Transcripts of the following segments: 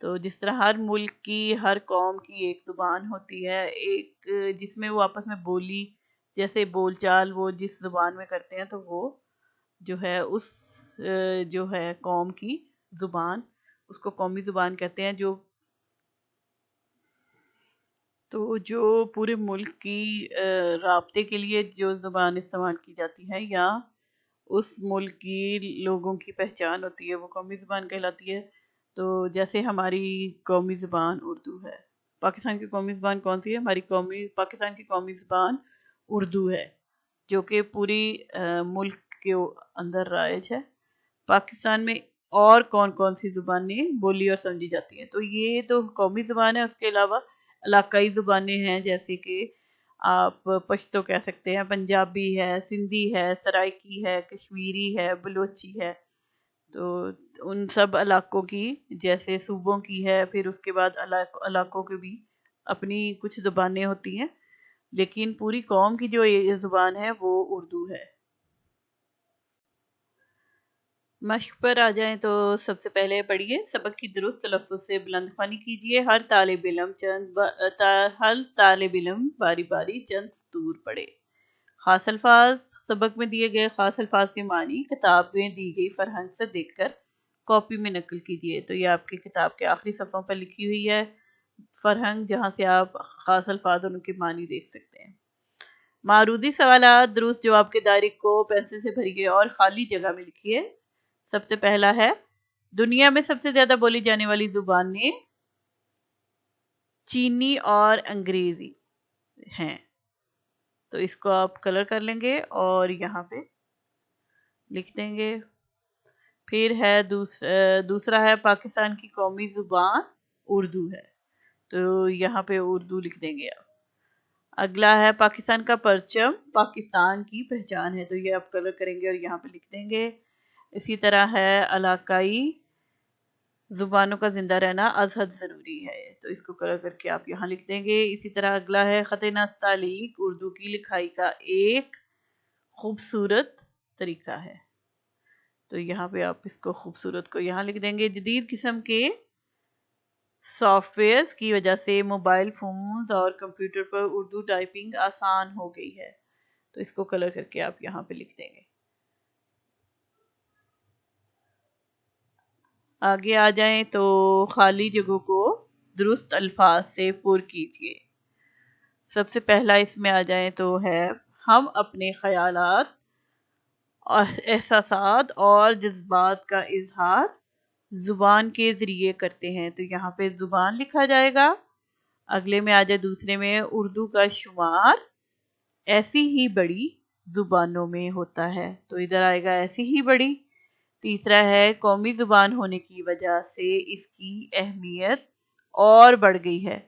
تو جس طرح ہر ملک کی ہر قوم کی ایک زبان ہوتی ہے، ایک جس میں وہ آپس میں بولی جیسے بول چال وہ جس زبان میں کرتے ہیں، تو وہ جو ہے اس جو ہے قوم کی زبان، اس کو قومی زبان کہتے ہیں۔ جو پورے ملک کی رابطے کے لیے جو زبان استعمال کی جاتی ہے یا اس ملک کی لوگوں کی پہچان ہوتی ہے، وہ قومی زبان کہلاتی ہے۔ تو جیسے ہماری قومی زبان اردو ہے۔ پاکستان کی قومی زبان کون سی ہے؟ پاکستان کی قومی زبان اردو ہے، جو کہ پوری ملک کے اندر رائج ہے۔ پاکستان میں اور کون کون سی زبانیں بولی اور سمجھی جاتی ہیں؟ تو یہ تو قومی زبان ہے، اس کے علاوہ علاقائی زبانیں ہیں، جیسے کہ آپ پشتو کہہ سکتے ہیں، پنجابی ہے، سندھی ہے، سرائکی ہے، کشمیری ہے، بلوچی ہے۔ تو ان سب علاقوں کی جیسے صوبوں کی ہے، پھر اس کے بعد علاقوں کے بھی اپنی کچھ زبانیں ہوتی ہیں، لیکن پوری قوم کی جو یہ زبان ہے وہ اردو ہے۔ مشق پر آ جائیں تو سب سے پہلے پڑھیے، سبق کی درست تلفظ سے بلند خوانی کیجیے۔ ہر طالب علم باری باری چند سطور پڑھے۔ خاص الفاظ، سبق میں دیے گئے خاص الفاظ کے معنی کتاب میں دی گئی فرہنگ سے دیکھ کر کاپی میں نقل کیجیے۔ تو یہ آپ کی کتاب کے آخری صفحوں پر لکھی ہوئی ہے فرہنگ، جہاں سے آپ خاص الفاظ اور ان کے معنی دیکھ سکتے ہیں۔ معروضی سوالات درست جواب کے دائرے کو پینسل سے بھریے اور خالی جگہ میں لکھیے۔ سب سے پہلا ہے، دنیا میں سب سے زیادہ بولی جانے والی زبانیں چینی اور انگریزی ہیں۔ تو اس کو آپ کلر کر لیں گے اور یہاں پہ لکھ دیں گے۔ پھر ہے دوسرا ہے، پاکستان کی قومی زبان اردو ہے، تو یہاں پہ اردو لکھ دیں گے آپ۔ اگلا ہے، پاکستان کا پرچم پاکستان کی پہچان ہے، تو یہ آپ کلر کریں گے اور یہاں پہ لکھ دیں گے۔ اسی طرح ہے، علاقائی زبانوں کا زندہ رہنا از حد ضروری ہے، تو اس کو کلر کر کے آپ یہاں لکھ دیں گے۔ اسی طرح اگلا ہے، خط نستعلیق اردو کی لکھائی کا ایک خوبصورت طریقہ ہے، تو یہاں پہ آپ اس کو خوبصورت کو یہاں لکھ دیں گے۔ جدید قسم کے سافٹ ویئرز کی وجہ سے موبائل فونز اور کمپیوٹر پر اردو ٹائپنگ آسان ہو گئی ہے، تو اس کو کلر کر کے آپ یہاں پہ لکھ دیں گے۔ آگے آ جائیں تو خالی جگہوں کو درست الفاظ سے پر کیجیے۔ سب سے پہلا اس میں آ جائیں تو ہے، ہم اپنے خیالات، احساسات اور جذبات کا اظہار زبان کے ذریعے کرتے ہیں، تو یہاں پہ زبان لکھا جائے گا۔ اگلے میں آ جائے دوسرے میں، اردو کا شمار ایسی ہی بڑی زبانوں میں ہوتا ہے، تو ادھر آئے گا ایسی ہی بڑی۔ تیسرا ہے، قومی زبان ہونے کی وجہ سے اس کی اہمیت اور بڑھ گئی ہے۔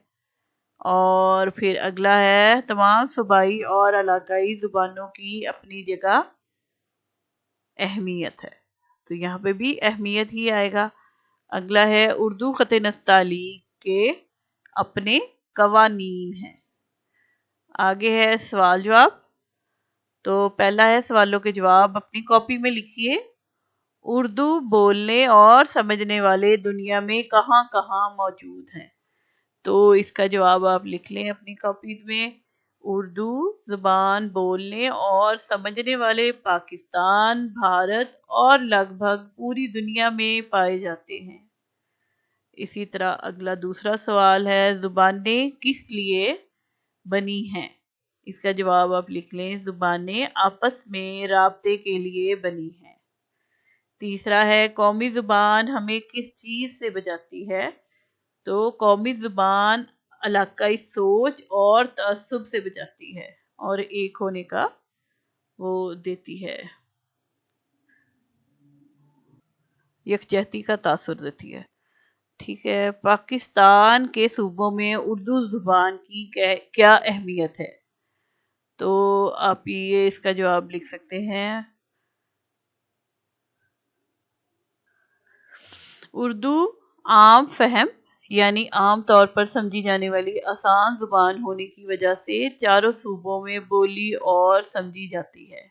اور پھر اگلا ہے، تمام صوبائی اور علاقائی زبانوں کی اپنی جگہ اہمیت ہے، تو یہاں پہ بھی اہمیت ہی آئے گا۔ اگلا ہے، اردو خط نستعلیق کے اپنے قوانین ہیں۔ آگے ہے سوال جواب، تو پہلا ہے، سوالوں کے جواب اپنی کاپی میں لکھیے۔ اردو بولنے اور سمجھنے والے دنیا میں کہاں کہاں موجود ہیں؟ تو اس کا جواب آپ لکھ لیں اپنی کاپیز میں۔ اردو زبان بولنے اور سمجھنے والے پاکستان، بھارت اور لگ بھگ پوری دنیا میں پائے جاتے ہیں۔ اسی طرح اگلا دوسرا سوال ہے، زبانیں کس لیے بنی ہیں؟ اس کا جواب آپ لکھ لیں، زبانیں آپس میں رابطے کے لیے بنی ہیں۔ تیسرا ہے، قومی زبان ہمیں کس چیز سے بچاتی ہے؟ تو قومی زبان علاقائی سوچ اور تعصب سے بچاتی ہے اور ایک ہونے کا وہ دیتی ہے، یکجہتی کا تاثر دیتی ہے۔ ٹھیک ہے، پاکستان کے صوبوں میں اردو زبان کی کیا اہمیت ہے؟ تو آپ یہ اس کا جواب لکھ سکتے ہیں، اردو عام فہم یعنی عام طور پر سمجھی جانے والی آسان زبان ہونے کی وجہ سے چاروں صوبوں میں بولی اور سمجھی جاتی ہے۔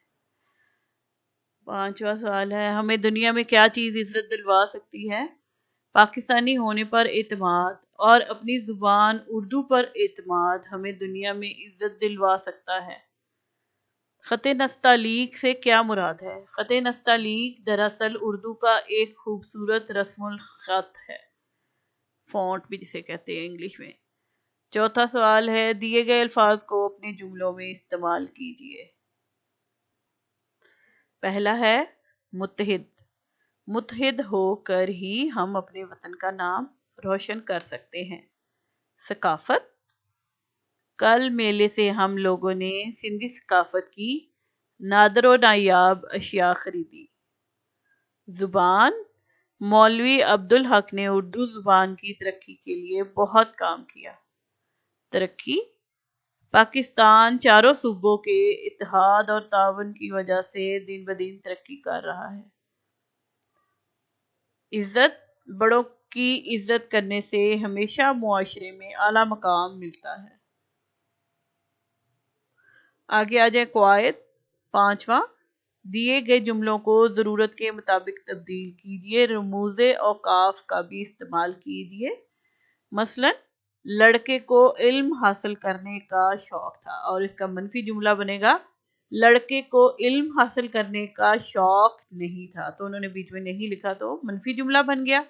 پانچواں سوال ہے، ہمیں دنیا میں کیا چیز عزت دلوا سکتی ہے؟ پاکستانی ہونے پر اعتماد اور اپنی زبان اردو پر اعتماد ہمیں دنیا میں عزت دلوا سکتا ہے۔ خط نستعلیق سے کیا مراد ہے؟ خط نستعلیق دراصل اردو کا ایک خوبصورت رسم الخط ہے، فونٹ بھی جسے کہتے ہیں انگلش میں۔ چوتھا سوال ہے، دیے گئے الفاظ کو اپنے جملوں میں استعمال کیجیے۔ پہلا ہے متحد۔ متحد ہو کر ہی ہم اپنے وطن کا نام روشن کر سکتے ہیں۔ ثقافت، کل میلے سے ہم لوگوں نے سندھی ثقافت کی نادر و نایاب اشیاء خریدی۔ زبان، مولوی عبدالحق نے اردو زبان کی ترقی کے لیے بہت کام کیا۔ ترقی، پاکستان چاروں صوبوں کے اتحاد اور تعاون کی وجہ سے دن بدن ترقی کر رہا ہے۔ عزت، بڑوں کی عزت کرنے سے ہمیشہ معاشرے میں اعلیٰ مقام ملتا ہے۔ آگے آ جائیں قواعد۔ پانچواں، دیے گئے جملوں کو ضرورت کے مطابق تبدیل کیجیے، رموز اوقاف کا بھی استعمال کیجیے۔ مثلا لڑکے کو علم حاصل کرنے کا شوق تھا، اور اس کا منفی جملہ بنے گا لڑکے کو علم حاصل کرنے کا شوق نہیں تھا، تو انہوں نے بیچ میں نہیں لکھا تو منفی جملہ بن گیا۔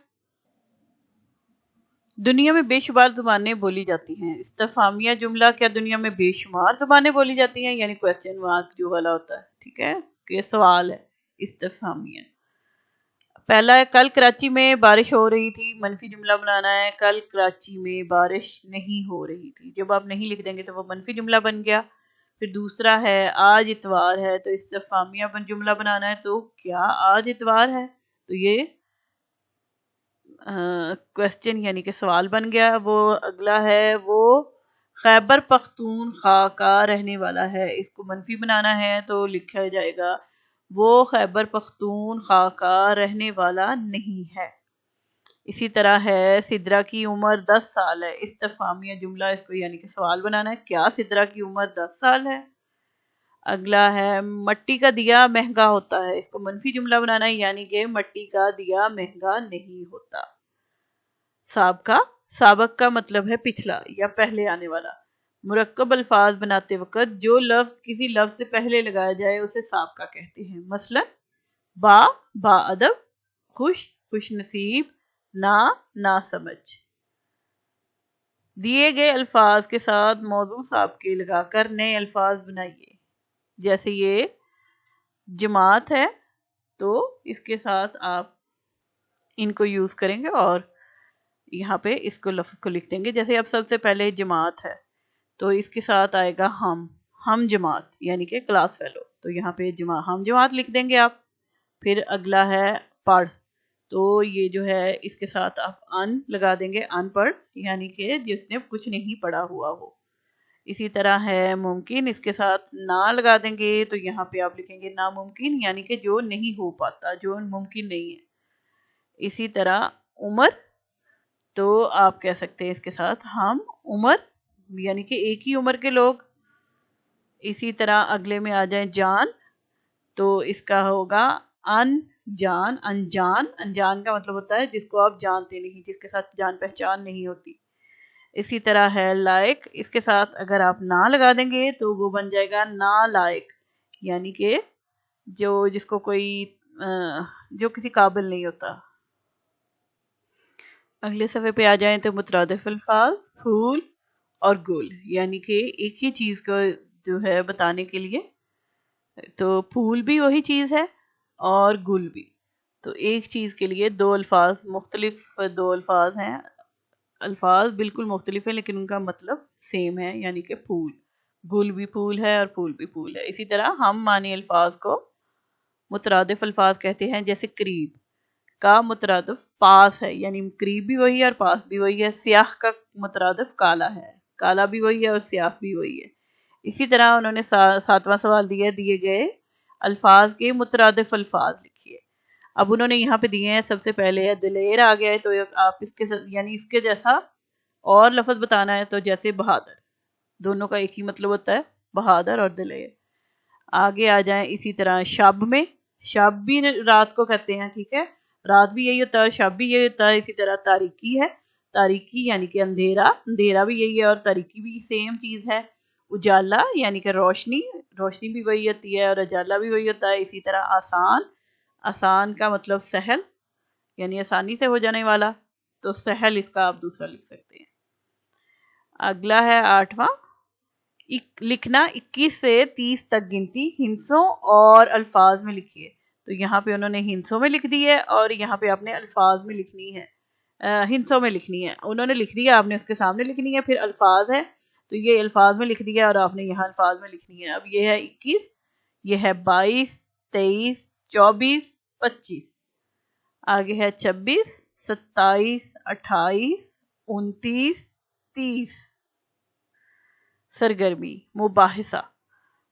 دنیا میں بے شمار زبانیں بولی جاتی ہیں۔ استفہامیہ جملہ، کیا دنیا میں بے شمار زبانیں بولی جاتی ہیں؟ یعنی کوسچن مارک جو والا ہوتا ہے، ٹھیک ہے، یہ سوال ہے استفہامیہ۔ پہلا ہے، کل کراچی میں بارش ہو رہی تھی، منفی جملہ بنانا ہے، کل کراچی میں بارش نہیں ہو رہی تھی۔ جب آپ نہیں لکھ دیں گے تو وہ منفی جملہ بن گیا۔ پھر دوسرا ہے، آج اتوار ہے، تو استفہامیہ جملہ بنانا ہے، تو کیا آج اتوار ہے؟ تو یہ کوسچن یعنی کہ سوال بن گیا۔ وہ اگلا ہے، وہ خیبر پختونخوا کا رہنے والا ہے، اس کو منفی بنانا ہے تو لکھا جائے گا وہ خیبر پختونخوا کا رہنے والا نہیں ہے۔ اسی طرح ہے، سدرا کی عمر 10 سال ہے، استفہامیہ جملہ، اس کو یعنی کہ سوال بنانا ہے، کیا سدرا کی عمر 10 سال ہے؟ اگلا ہے، مٹی کا دیا مہنگا ہوتا ہے، اس کو منفی جملہ بنانا ہے، یعنی کہ مٹی کا دیا مہنگا نہیں ہوتا۔ سابقہ، سابق کا مطلب ہے پچھلا یا پہلے آنے والا۔ مرکب الفاظ بناتے وقت جو لفظ کسی لفظ سے پہلے لگایا جائے اسے سابقہ کہتے ہیں۔ مثلا با ادب، خوش نصیب، نا سمجھ۔ دیے گئے الفاظ کے ساتھ موضوع سابقے لگا کر نئے الفاظ بنائیے۔ جیسے یہ جماعت ہے تو اس کے ساتھ آپ ان کو یوز کریں گے اور یہاں پہ اس کو لفظ کو لکھ دیں گے۔ جیسے اب سب سے پہلے جماعت ہے تو اس کے ساتھ آئے گا ہم جماعت یعنی کہ کلاس فیلو، تو یہاں پہ ہم جماعت لکھ دیں گے آپ۔ پھر اگلا ہے پڑھ، تو یہ جو ہے اس کے ساتھ آپ ان لگا دیں گے، ان پڑھ یعنی کہ جس نے کچھ نہیں پڑھا ہوا ہو۔ اسی طرح ہے ممکن، اس کے ساتھ نہ لگا دیں گے تو یہاں پہ آپ لکھیں گے ناممکن یعنی کہ جو نہیں ہو پاتا، جو ممکن نہیں ہے۔ اسی طرح عمر، تو آپ کہہ سکتے ہیں اس کے ساتھ ہم عمر یعنی کہ ایک ہی عمر کے لوگ۔ اسی طرح اگلے میں آ جائیں جان، تو اس کا ہوگا انجان کا مطلب ہوتا ہے جس کو آپ جانتے نہیں، جس کے ساتھ جان پہچان نہیں ہوتی۔ اسی طرح ہے لائق، اس کے ساتھ اگر آپ نہ لگا دیں گے تو وہ بن جائے گا نالائق یعنی کہ جس کو کوئی جو کسی قابل نہیں ہوتا۔ اگلے صفحے پہ آ جائیں تو مترادف الفاظ، پھول اور گل، یعنی کہ ایک ہی چیز کو جو ہے بتانے کے لیے، تو پھول بھی وہی چیز ہے اور گل بھی، تو ایک چیز کے لیے دو الفاظ، مختلف دو الفاظ ہیں، الفاظ بالکل مختلف ہیں لیکن ان کا مطلب سیم ہے، یعنی کہ پھول، گل بھی پھول ہے اور پھول بھی پھول ہے۔ اسی طرح ہم معنی الفاظ کو مترادف الفاظ کہتے ہیں، جیسے قریب کا مترادف پاس ہے، یعنی قریب بھی وہی ہے اور پاس بھی وہی ہے۔ سیاہ کا مترادف کالا ہے، کالا بھی وہی ہے اور سیاہ بھی وہی ہے۔ اسی طرح انہوں نے 7واں سوال دیا، دیے گئے الفاظ کے مترادف الفاظ لکھیے۔ اب انہوں نے یہاں پہ دیے ہیں، سب سے پہلے ہے دلیر آ گیا ہے، تو آپ اس کے یعنی اس کے جیسا اور لفظ بتانا ہے، تو جیسے بہادر، دونوں کا ایک ہی مطلب ہوتا ہے، بہادر اور دلیر۔ آگے آ جائیں، اسی طرح شب میں، شب بھی رات کو کہتے ہیں، ٹھیک ہے، رات بھی یہی ہوتا ہے اور شب بھی یہی ہوتا ہے. اسی طرح تاریکی ہے، تاریکی یعنی کہ اندھیرا، اندھیرا بھی یہی ہے اور تاریکی بھی سیم چیز ہے. اجالا یعنی کہ روشنی، روشنی بھی وہی ہوتی ہے اور اجالا بھی وہی ہوتا ہے. اسی طرح آسان، آسان کا مطلب سہل یعنی آسانی سے ہو جانے والا، تو سہل اس کا آپ دوسرا لکھ سکتے ہیں. اگلا ہے 8واں، لکھنا 21 سے 30 تک گنتی ہندسوں اور الفاظ میں لکھیے. تو یہاں پہ انہوں نے ہندسوں میں لکھ دی ہے اور یہاں پہ آپ نے الفاظ میں لکھنی ہے، ہندسوں میں لکھنی ہے. انہوں نے لکھ دیا، آپ نے اس کے سامنے لکھنی ہے. پھر الفاظ ہے تو یہ الفاظ میں لکھ دیا اور آپ نے یہاں الفاظ میں لکھنی ہے. اب یہ ہے 21، یہ ہے 22، 23، 24، 25. آگے ہے 26، 27، 28، 29، 30. سرگرمی مباحثہ،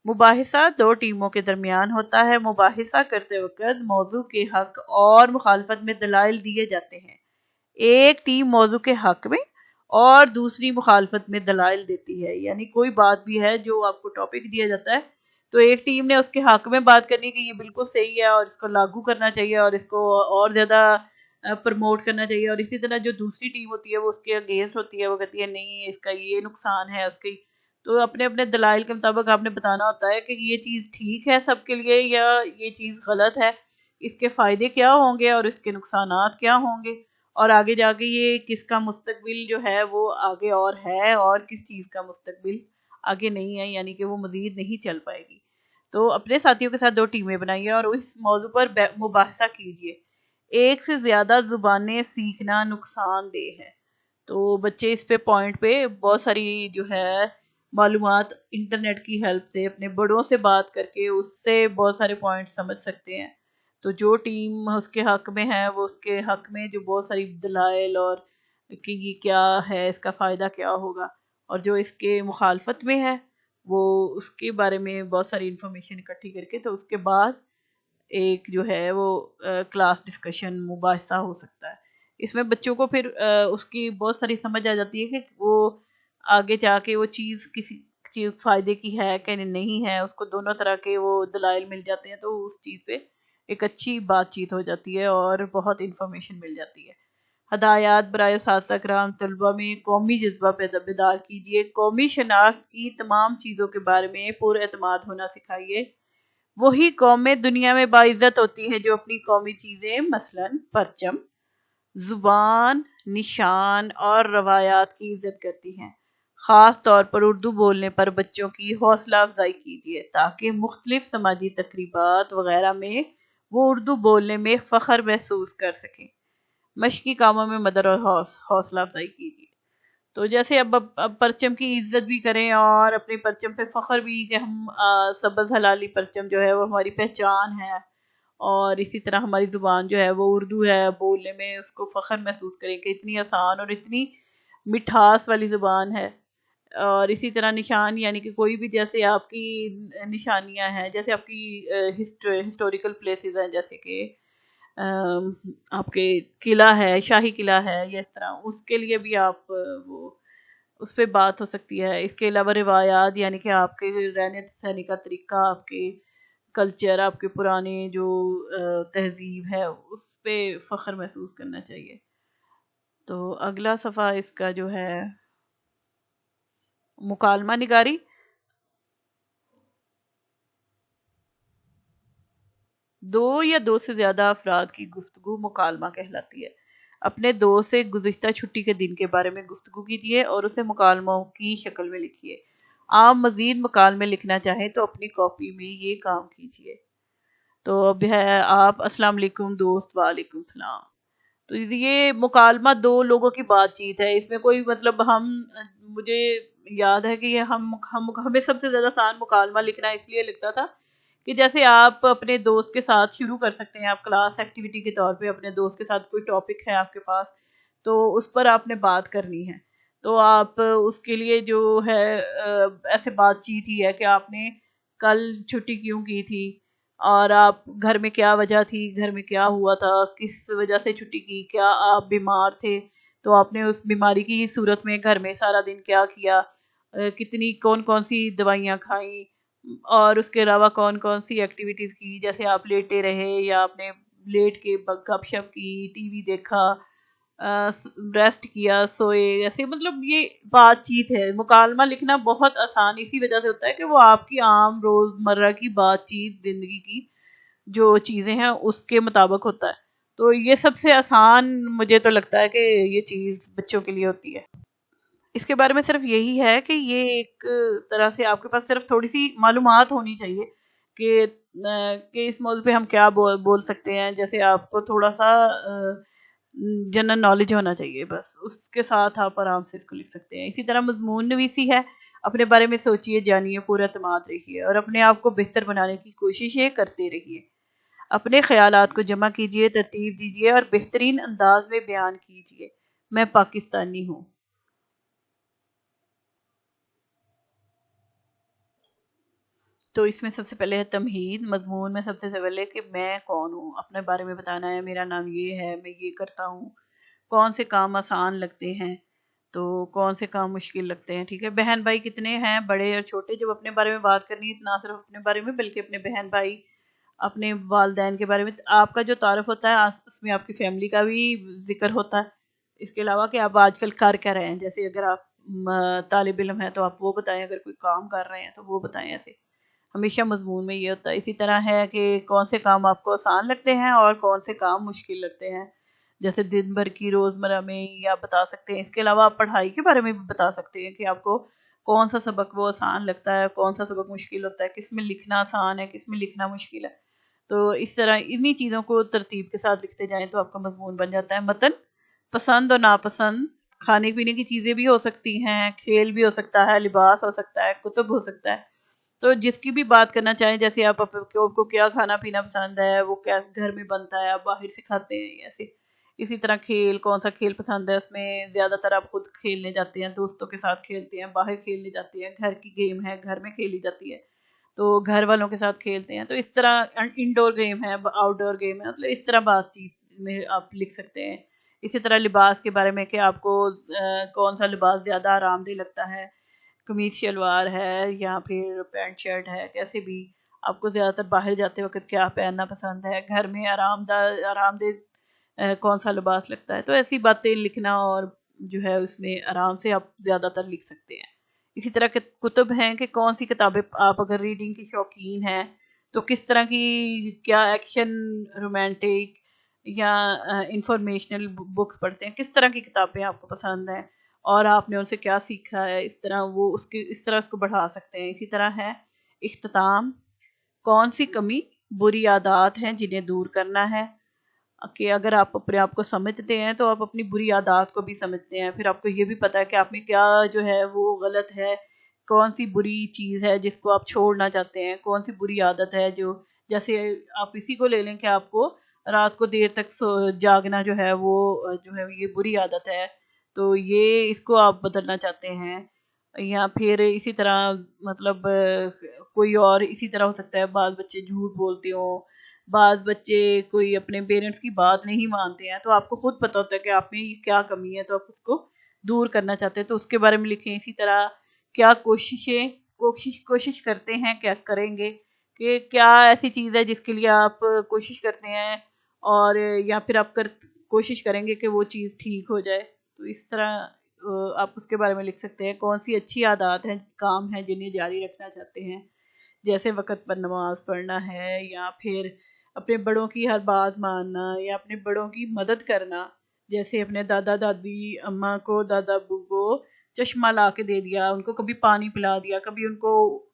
مباحثہ دو ٹیموں کے درمیان ہوتا ہے. مباحثہ کرتے وقت موضوع کے حق اور مخالفت میں دلائل دیے جاتے ہیں. ایک ٹیم موضوع کے حق میں اور دوسری مخالفت میں دلائل دیتی ہے. یعنی کوئی بات بھی ہے جو آپ کو ٹاپک دیا جاتا ہے تو ایک ٹیم نے اس کے حق میں بات کرنی کہ یہ بالکل صحیح ہے اور اس کو لاگو کرنا چاہیے اور اس کو اور زیادہ پرموٹ کرنا چاہیے، اور اسی طرح جو دوسری ٹیم ہوتی ہے وہ اس کے اگینسٹ ہوتی ہے، وہ کہتی ہے نہیں اس کا یہ نقصان ہے اس کی. تو اپنے اپنے دلائل کے مطابق آپ نے بتانا ہوتا ہے کہ یہ چیز ٹھیک ہے سب کے لیے یا یہ چیز غلط ہے، اس کے فائدے کیا ہوں گے اور اس کے نقصانات کیا ہوں گے، اور آگے جا کے یہ کس کا مستقبل جو ہے وہ آگے اور ہے اور کس چیز کا مستقبل آگے نہیں ہے، یعنی کہ وہ مزید نہیں چل پائے گی. تو اپنے ساتھیوں کے ساتھ 2 ٹیمیں بنائیے اور اس موضوع پر مباحثہ کیجیے. ایک سے زیادہ زبانیں سیکھنا نقصان دہ ہے. تو بچے اس پہ پوائنٹ پہ بہت ساری جو ہے معلومات انٹرنیٹ کی ہیلپ سے اپنے بڑوں سے بات کر کے اس سے بہت سارے پوائنٹ سمجھ سکتے ہیں. تو جو ٹیم اس کے حق میں ہے وہ اس کے حق میں جو بہت ساری دلائل اور کہ یہ کیا ہے اس کا فائدہ کیا ہوگا، اور جو اس کے مخالفت میں ہے وہ اس کے بارے میں بہت ساری انفارمیشن اکٹھی کر کے تو اس کے بعد ایک جو ہے وہ کلاس ڈسکشن مباحثہ ہو سکتا ہے. اس میں بچوں کو پھر اس کی بہت ساری سمجھ آ جاتی ہے کہ وہ آگے جا کے وہ چیز کسی چیز فائدے کی ہے کہ نہیں ہے، اس کو دونوں طرح کے وہ دلائل مل جاتے ہیں تو اس چیز پہ ایک اچھی بات چیت ہو جاتی ہے اور بہت انفارمیشن مل جاتی ہے. ہدایات برائے اساتذہ کرام طلبہ میں قومی جذبہ بیدار کیجیے. قومی شناخت کی تمام چیزوں کے بارے میں پر اعتماد ہونا سکھائیے. وہی قومیں دنیا میں باعزت ہوتی ہیں جو اپنی قومی چیزیں مثلا پرچم، زبان، نشان اور روایات کی عزت کرتی ہیں. خاص طور پر اردو بولنے پر بچوں کی حوصلہ افزائی کیجیے تاکہ مختلف سماجی تقریبات وغیرہ میں وہ اردو بولنے میں فخر محسوس کر سکیں. مشقی کاموں میں مدد اور حوصلہ افزائی کیجیے. تو جیسے اب پرچم کی عزت بھی کریں اور اپنے پرچم پہ فخر بھی کہ ہم سبز حلالی پرچم جو ہے وہ ہماری پہچان ہے، اور اسی طرح ہماری زبان جو ہے وہ اردو ہے، بولنے میں اس کو فخر محسوس کریں کہ اتنی آسان اور اتنی مٹھاس والی زبان ہے. اور اسی طرح نشان یعنی کہ کوئی بھی جیسے آپ کی نشانیاں ہیں، جیسے آپ کی ہسٹوریکل پلیسز ہیں، جیسے کہ آپ کے قلعہ ہے، شاہی قلعہ ہے یا اس طرح، اس کے لیے بھی آپ وہ اس پہ بات ہو سکتی ہے. اس کے علاوہ روایات یعنی کہ آپ کے رہنے سہنے کا طریقہ، آپ کے کلچر، آپ کے پرانے جو تہذیب ہے اس پہ فخر محسوس کرنا چاہیے. تو اگلا صفحہ اس کا جو ہے مکالمہ نگاری. دو یا دو سے زیادہ افراد کی گفتگو مکالمہ کہلاتی ہے. اپنے دوست سے گزشتہ چھٹی کے دن کے بارے میں گفتگو کیجیے اور اسے مکالموں کی شکل میں لکھیے. آپ مزید مکالمے لکھنا چاہیں تو اپنی کاپی میں یہ کام کیجیے. تو اب ہے آپ السلام علیکم دوست. وعلیکم السلام. تو یہ مکالمہ 2 لوگوں کی بات چیت ہے. اس میں کوئی مطلب مجھے یاد ہے کہ یہ ہمیں سب سے زیادہ آسان مکالمہ لکھنا اس لیے لگتا تھا کہ جیسے آپ اپنے دوست کے ساتھ شروع کر سکتے ہیں، آپ کلاس ایکٹیویٹی کے طور پہ اپنے دوست کے ساتھ کوئی ٹاپک ہے آپ کے پاس تو اس پر آپ نے بات کرنی ہے. تو آپ اس کے لیے جو ہے ایسے بات چیت ہی ہے کہ آپ نے کل چھٹی کیوں کی تھی اور آپ گھر میں کیا وجہ تھی، گھر میں کیا ہوا تھا، کس وجہ سے چھٹی کی، کیا آپ بیمار تھے تو آپ نے اس بیماری کی صورت میں گھر میں سارا دن کیا کیا، کتنی کون سی دوائیاں کھائیں، اور اس کے علاوہ کون سی ایکٹیویٹیز کی، جیسے آپ لیٹے رہے یا آپ نے لیٹ کے گپ شپ کی، ٹی وی دیکھا، ریسٹ کیا، سوئے، ایسے مطلب یہ بات چیت ہے. مکالمہ لکھنا بہت آسان اسی وجہ سے ہوتا ہے کہ وہ آپ کی عام روزمرہ کی بات چیت، زندگی کی جو چیزیں ہیں اس کے مطابق ہوتا ہے. تو یہ سب سے آسان مجھے تو لگتا ہے کہ یہ چیز بچوں کے لیے ہوتی ہے. اس کے بارے میں صرف یہی ہے کہ یہ ایک طرح سے آپ کے پاس صرف تھوڑی سی معلومات ہونی چاہیے کہ اس موضوع پہ ہم کیا بول سکتے ہیں. جیسے آپ کو تھوڑا سا جنرل نالج ہونا چاہیے، بس اس کے ساتھ آپ آرام سے اس کو لکھ سکتے ہیں. اسی طرح مضمون نویسی ہے، اپنے بارے میں سوچیے، جانیے، پورا اعتماد رکھیے اور اپنے آپ کو بہتر بنانے کی کوششیں کرتے رہیے. اپنے خیالات کو جمع کیجیے، ترتیب دیجیے اور بہترین انداز میں بیان کیجیے. میں پاکستانی ہوں. تو اس میں سب سے پہلے ہے تمہید. مضمون میں سب سے پہلے کہ میں کون ہوں، اپنے بارے میں بتانا ہے. میرا نام یہ ہے، میں یہ کرتا ہوں. کون سے کام آسان لگتے ہیں تو کون سے کام مشکل لگتے ہیں. ٹھیک ہے. بہن بھائی کتنے ہیں، بڑے اور چھوٹے. جب اپنے بارے میں بات کرنی ہے، نہ صرف اپنے بارے میں بلکہ اپنے بہن بھائی، اپنے والدین کے بارے میں آپ کا جو تعارف ہوتا ہے اس میں آپ کی فیملی کا بھی ذکر ہوتا ہے. اس کے علاوہ کہ آپ آج کل کر کیا رہے ہیں. جیسے اگر آپ طالب علم ہیں تو آپ وہ بتائیں، اگر کوئی کام کر رہے ہیں تو وہ بتائیں. ایسے ہمیشہ مضمون میں یہ ہوتا ہے. اسی طرح ہے کہ کون سے کام آپ کو آسان لگتے ہیں اور کون سے کام مشکل لگتے ہیں. جیسے دن بھر کی روزمرہ میں یہ آپ بتا سکتے ہیں. اس کے علاوہ آپ پڑھائی کے بارے میں بھی بتا سکتے ہیں کہ آپ کو کون سا سبق وہ آسان لگتا ہے، کون سا سبق مشکل ہوتا ہے، کس میں لکھنا آسان ہے، کس میں لکھنا مشکل ہے. تو اس طرح انہی چیزوں کو ترتیب کے ساتھ لکھتے جائیں تو آپ کا مضمون بن جاتا ہے. متن پسند اور ناپسند، کھانے پینے کی چیزیں بھی ہو سکتی ہیں، کھیل بھی ہو سکتا ہے، لباس ہو سکتا ہے، کتب ہو سکتا ہے. تو جس کی بھی بات کرنا چاہیں، جیسے آپ کو کیا کھانا پینا پسند ہے، وہ کیا گھر میں بنتا ہے، آپ باہر سے کھاتے ہیں ایسے. اسی طرح کھیل، کون سا کھیل پسند ہے، اس میں زیادہ تر آپ خود کھیلنے جاتے ہیں، دوستوں کے ساتھ کھیلتے ہیں، باہر کھیلنے جاتے ہیں، گھر کی گیم ہے گھر میں کھیلی جاتی ہے تو گھر والوں کے ساتھ کھیلتے ہیں. تو اس طرح انڈور گیم ہے، آؤٹ ڈور گیم ہے، مطلب اس طرح بات چیت میں آپ لکھ سکتے ہیں. اسی طرح لباس کے بارے میں کہ آپ کو کون سا لباس زیادہ آرام دہ لگتا ہے، قمیص شلوار ہے یا پھر پینٹ شرٹ ہے، کیسے بھی آپ کو زیادہ تر باہر جاتے وقت کیا پہننا پسند ہے، گھر میں آرام دہ کون سا لباس لگتا ہے. تو ایسی باتیں لکھنا اور جو ہے اس میں آرام سے آپ زیادہ تر لکھ سکتے ہیں. اسی طرح کے کتب ہیں کہ کون سی کتابیں آپ اگر ریڈنگ کی شوقین ہیں تو کس طرح کی، کیا ایکشن، رومانٹک یا انفارمیشنل بکس پڑھتے ہیں، کس طرح کی کتابیں آپ کو پسند ہیں اور آپ نے ان سے کیا سیکھا ہے. اس طرح وہ اس طرح اس کو بڑھا سکتے ہیں. اسی طرح ہے اختتام. کون سی کمی، بری عادات ہیں جنہیں دور کرنا ہے. کہ اگر آپ اپنے آپ کو سمجھتے ہیں تو آپ اپنی بری عادات کو بھی سمجھتے ہیں. پھر آپ کو یہ بھی پتا ہے کہ آپ میں کیا جو ہے وہ غلط ہے، کون سی بری چیز ہے جس کو آپ چھوڑنا چاہتے ہیں، کون سی بری عادت ہے جو، جیسے آپ اسی کو لے لیں کہ آپ کو رات کو دیر تک جاگنا جو ہے وہ جو ہے یہ بری عادت ہے تو یہ اس کو آپ بدلنا چاہتے ہیں. یا پھر اسی طرح مطلب کوئی اور اسی طرح ہو سکتا ہے. بعض بچے جھوٹ بولتے ہوں، بعض بچے کوئی اپنے پیرنٹس کی بات نہیں مانتے ہیں، تو آپ کو خود پتہ ہوتا ہے کہ آپ میں یہ کیا کمی ہے تو آپ اس کو دور کرنا چاہتے ہیں تو اس کے بارے میں لکھیں. اسی طرح کیا کوشش کرتے ہیں، کیا کریں گے، کہ کیا ایسی چیز ہے جس کے لیے آپ کوشش کرتے ہیں اور یا پھر آپ کوشش کریں گے کہ وہ چیز ٹھیک ہو جائے. تو اس طرح آپ اس کے بارے میں لکھ سکتے ہیں. کون سی اچھی عادات ہیں، کام ہیں جنہیں جاری رکھنا چاہتے ہیں، جیسے وقت پر نماز پڑھنا ہے یا پھر اپنے بڑوں کی ہر بات ماننا یا اپنے بڑوں کی مدد کرنا. جیسے اپنے دادا دادی، اماں کو، دادا ابو کو چشمہ لا کے دے دیا، ان کو کبھی پانی پلا دیا، کبھی ان کو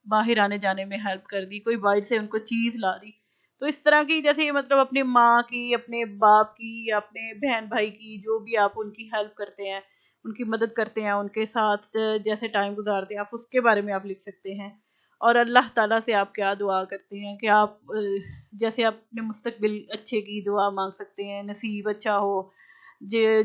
باہر آنے جانے میں ہیلپ کر دی، کوئی باہر سے ان کو چیز لا دی. تو اس طرح کی جیسے مطلب اپنے ماں کی، اپنے باپ کی یا اپنے بہن بھائی کی جو بھی آپ ان کی ہیلپ کرتے ہیں، ان کی مدد کرتے ہیں، ان کے ساتھ جیسے ٹائم گزارتے ہیں، آپ اس کے بارے میں آپ لکھ سکتے ہیں. اور اللہ تعالیٰ سے آپ کیا دعا کرتے ہیں کہ آپ جیسے آپ اپنے مستقبل اچھے کی دعا مانگ سکتے ہیں، نصیب اچھا ہو،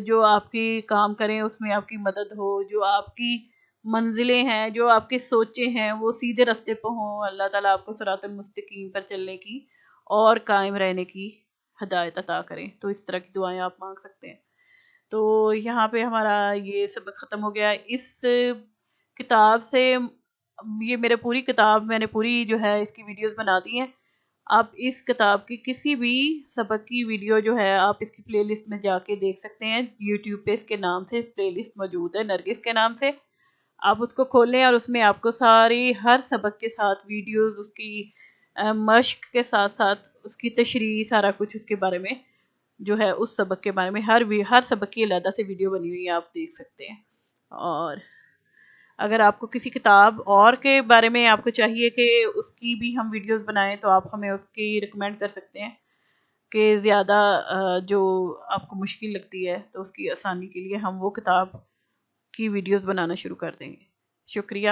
جو آپ کی کام کریں اس میں آپ کی مدد ہو، جو آپ کی منزلیں ہیں، جو آپ کی سوچیں ہیں وہ سیدھے راستے پہ ہوں. اللہ تعالیٰ آپ کو صراط المستقیم پر چلنے کی اور قائم رہنے کی ہدایت عطا کریں. تو اس طرح کی دعائیں آپ مانگ سکتے ہیں. تو یہاں پہ ہمارا یہ سبق ختم ہو گیا. اس کتاب سے یہ میرے پوری کتاب میں نے پوری جو ہے اس کی ویڈیوز بنا دی ہیں. آپ اس کتاب کی کسی بھی سبق کی ویڈیو جو ہے آپ اس کی پلے لسٹ میں جا کے دیکھ سکتے ہیں. یوٹیوب پہ اس کے نام سے پلے لسٹ موجود ہے، نرگس کے نام سے. آپ اس کو کھولیں اور اس میں آپ کو ساری ہر سبق کے ساتھ ویڈیوز، اس کی مشق کے ساتھ ساتھ اس کی تشریح، سارا کچھ اس کے بارے میں جو ہے، اس سبق کے بارے میں ہر سبق کی علیحدہ سے ویڈیو بنی ہوئی ہے، آپ دیکھ سکتے ہیں. اور اگر آپ کو کسی کتاب اور کے بارے میں آپ کو چاہیے کہ اس کی بھی ہم ویڈیوز بنائیں تو آپ ہمیں اس کی ریکمینڈ کر سکتے ہیں کہ زیادہ جو آپ کو مشکل لگتی ہے تو اس کی آسانی کے لیے ہم وہ کتاب کی ویڈیوز بنانا شروع کر دیں گے. شکریہ.